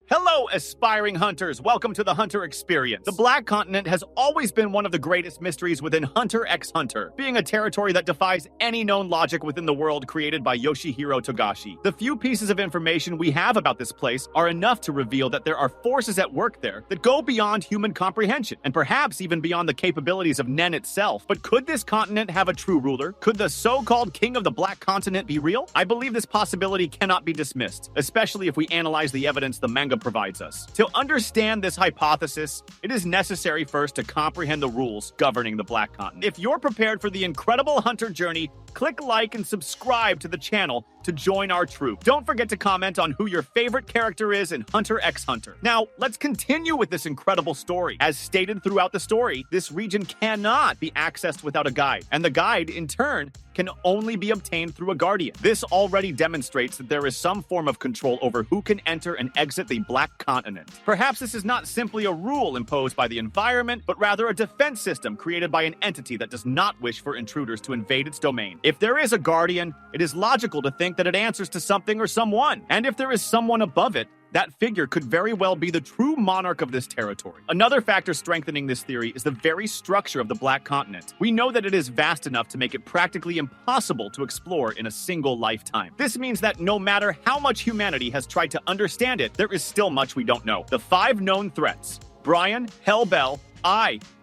Hello, aspiring hunters. Welcome to the Hunter Experience. The Black Continent has always been one of the greatest mysteries within Hunter x Hunter, being a territory that defies any known logic within the world created by Yoshihiro Togashi. The few pieces of information we have about this place are enough to reveal that there are forces at work there that go beyond human comprehension, and perhaps even beyond the capabilities of Nen itself. But could this continent have a true ruler? Could the so-called King of the Black Continent be real? I believe this possibility cannot be dismissed, especially if we analyze the evidence the manga provides us. To understand this hypothesis, it is necessary first to comprehend the rules governing the Black Continent. If you're prepared for the incredible hunter journey, click like and subscribe to the channel to join our troop. Don't forget to comment on who your favorite character is in Hunter x Hunter. Now, let's continue with this incredible story. As stated throughout the story, this region cannot be accessed without a guide, and the guide, in turn, can only be obtained through a guardian. This already demonstrates that there is some form of control over who can enter and exit the Black Continent. Perhaps this is not simply a rule imposed by the environment, but rather a defense system created by an entity that does not wish for intruders to invade its domain. If there is a guardian, it is logical to think that it answers to something or someone. And if there is someone above it, that figure could very well be the true monarch of this territory. Another factor strengthening this theory is the very structure of the Black Continent. We know that it is vast enough to make it practically impossible to explore in a single lifetime. This means that no matter how much humanity has tried to understand it, there is still much we don't know. The 5 known threats, Brian, Hellbell,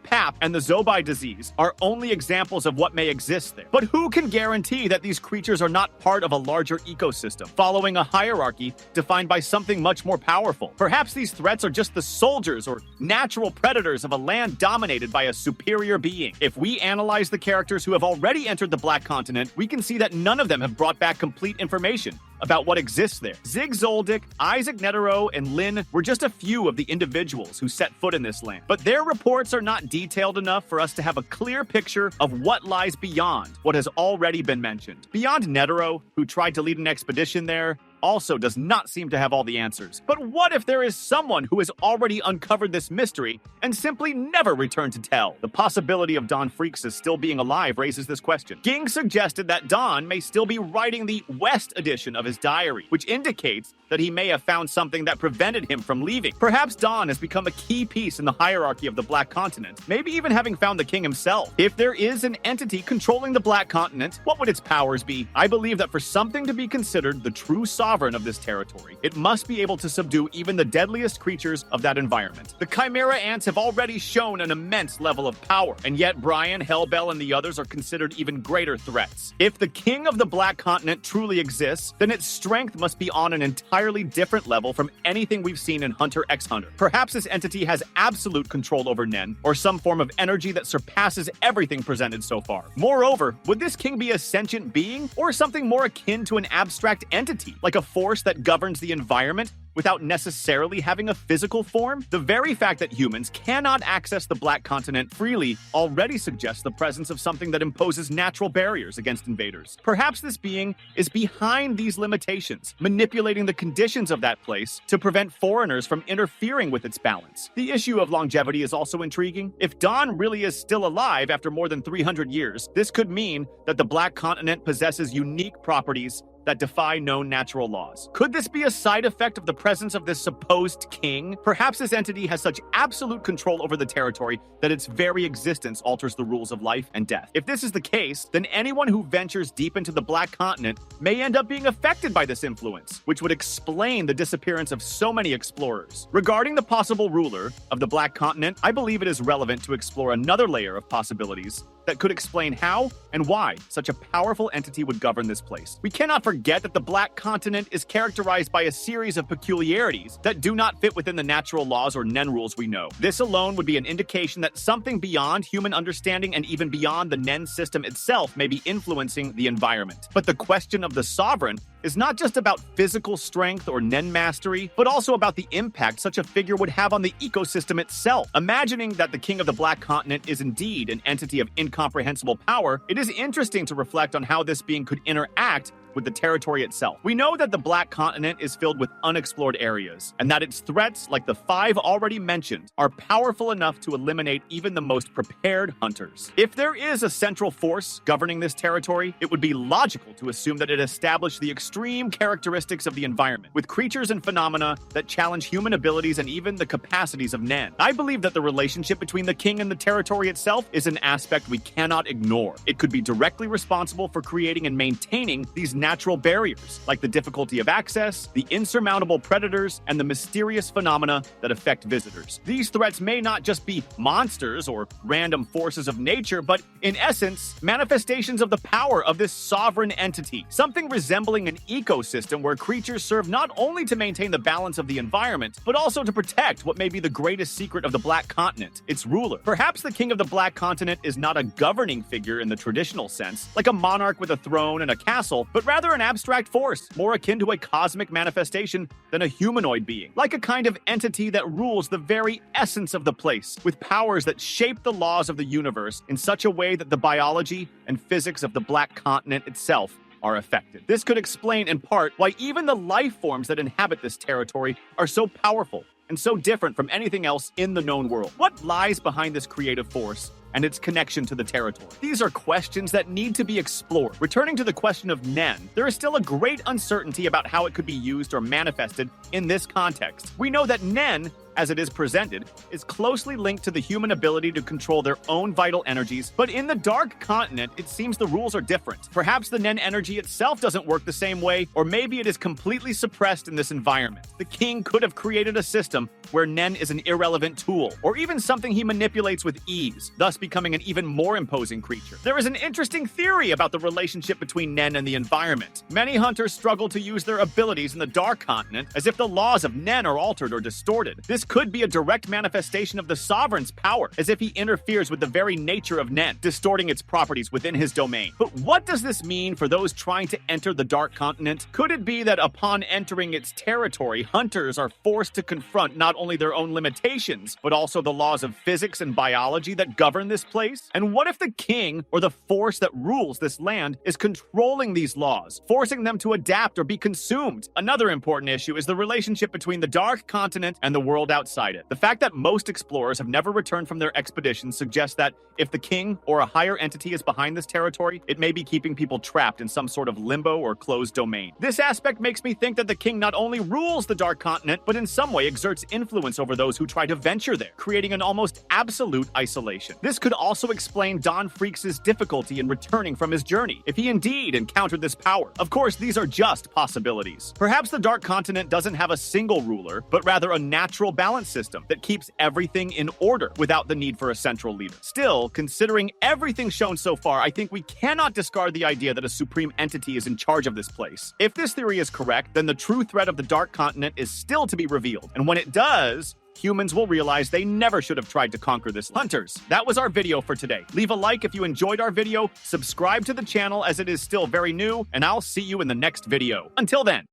Pap, and the Zobai disease are only examples of what may exist there. But who can guarantee that these creatures are not part of a larger ecosystem, following a hierarchy defined by something much more powerful? Perhaps these threats are just the soldiers or natural predators of a land dominated by a superior being. If we analyze the characters who have already entered the Black Continent, we can see that none of them have brought back complete information about what exists there. Zig Zoldyck, Isaac Netero, and Lin were just a few of the individuals who set foot in this land. But their reports are not detailed enough for us to have a clear picture of what lies beyond what has already been mentioned. Beyond Netero, who tried to lead an expedition there, also does not seem to have all the answers. But what if there is someone who has already uncovered this mystery and simply never returned to tell? The possibility of Don Freaks still being alive raises this question. Ging suggested that Don may still be writing the West edition of his diary, which indicates that he may have found something that prevented him from leaving. Perhaps Don has become a key piece in the hierarchy of the Black Continent, maybe even having found the king himself. If there is an entity controlling the Black Continent, what would its powers be? I believe that for something to be considered the true sovereign of this territory, it must be able to subdue even the deadliest creatures of that environment. The Chimera ants have already shown an immense level of power, and yet Brian, Hellbell, and the others are considered even greater threats. If the king of the Black Continent truly exists, then its strength must be on an entirely different level from anything we've seen in Hunter x Hunter. Perhaps this entity has absolute control over Nen, or some form of energy that surpasses everything presented so far. Moreover, would this king be a sentient being, or something more akin to an abstract entity, like a force that governs the environment without necessarily having a physical form? The very fact that humans cannot access the Black Continent freely already suggests the presence of something that imposes natural barriers against invaders. Perhaps this being is behind these limitations, manipulating the conditions of that place to prevent foreigners from interfering with its balance. The issue of longevity is also intriguing. If Don really is still alive after more than 300 years, this could mean that the Black Continent possesses unique properties that defy known natural laws. Could this be a side effect of the presence of this supposed king? Perhaps this entity has such absolute control over the territory that its very existence alters the rules of life and death. If this is the case, then anyone who ventures deep into the Black Continent may end up being affected by this influence, which would explain the disappearance of so many explorers. Regarding the possible ruler of the Black Continent, I believe it is relevant to explore another layer of possibilities that could explain how and why such a powerful entity would govern this place. We cannot forget that the Black Continent is characterized by a series of peculiarities that do not fit within the natural laws or Nen rules we know. This alone would be an indication that something beyond human understanding and even beyond the Nen system itself may be influencing the environment. But the question of the sovereign is not just about physical strength or Nen mastery, but also about the impact such a figure would have on the ecosystem itself. Imagining that the king of the Black Continent is indeed an entity of incomprehensible power, it is interesting to reflect on how this being could interact with the territory itself. We know that the Black Continent is filled with unexplored areas, and that its threats, like the 5 already mentioned, are powerful enough to eliminate even the most prepared hunters. If there is a central force governing this territory, it would be logical to assume that it established the extreme characteristics of the environment, with creatures and phenomena that challenge human abilities and even the capacities of Nen. I believe that the relationship between the king and the territory itself is an aspect we cannot ignore. It could be directly responsible for creating and maintaining these natural barriers, like the difficulty of access, the insurmountable predators, and the mysterious phenomena that affect visitors. These threats may not just be monsters or random forces of nature, but in essence, manifestations of the power of this sovereign entity, something resembling an ecosystem where creatures serve not only to maintain the balance of the environment, but also to protect what may be the greatest secret of the Black Continent, its ruler. Perhaps the king of the Black Continent is not a governing figure in the traditional sense, like a monarch with a throne and a castle, but rather an abstract force, more akin to a cosmic manifestation than a humanoid being, like a kind of entity that rules the very essence of the place, with powers that shape the laws of the universe in such a way that the biology and physics of the Black Continent itself are affected. This could explain, in part, why even the life forms that inhabit this territory are so powerful and so different from anything else in the known world. What lies behind this creative force and its connection to the territory? These are questions that need to be explored. Returning to the question of Nen, there is still a great uncertainty about how it could be used or manifested in this context. We know that Nen, as it is presented, is closely linked to the human ability to control their own vital energies, but in the Dark Continent, it seems the rules are different. Perhaps the Nen energy itself doesn't work the same way, or maybe it is completely suppressed in this environment. The king could have created a system where Nen is an irrelevant tool, or even something he manipulates with ease, thus becoming an even more imposing creature. There is an interesting theory about the relationship between Nen and the environment. Many hunters struggle to use their abilities in the Dark Continent as if the laws of Nen are altered or distorted. This could be a direct manifestation of the sovereign's power, as if he interferes with the very nature of Nen, distorting its properties within his domain. But what does this mean for those trying to enter the Dark Continent? Could it be that upon entering its territory, hunters are forced to confront not only their own limitations, but also the laws of physics and biology that govern this place? And what if the king, or the force that rules this land, is controlling these laws, forcing them to adapt or be consumed? Another important issue is the relationship between the Dark Continent and the world outside it. The fact that most explorers have never returned from their expeditions suggests that if the king or a higher entity is behind this territory, it may be keeping people trapped in some sort of limbo or closed domain. This aspect makes me think that the king not only rules the Dark Continent, but in some way exerts influence over those who try to venture there, creating an almost absolute isolation. This could also explain Don Freaks' difficulty in returning from his journey, if he indeed encountered this power. Of course, these are just possibilities. Perhaps the Dark Continent doesn't have a single ruler, but rather a natural balance system that keeps everything in order without the need for a central leader. Still, considering everything shown so far, I think we cannot discard the idea that a supreme entity is in charge of this place. If this theory is correct, then the true threat of the Dark Continent is still to be revealed, and when it does, humans will realize they never should have tried to conquer this. Hunters, that was our video for today. Leave a like if you enjoyed our video, subscribe to the channel as it is still very new, and I'll see you in the next video. Until then.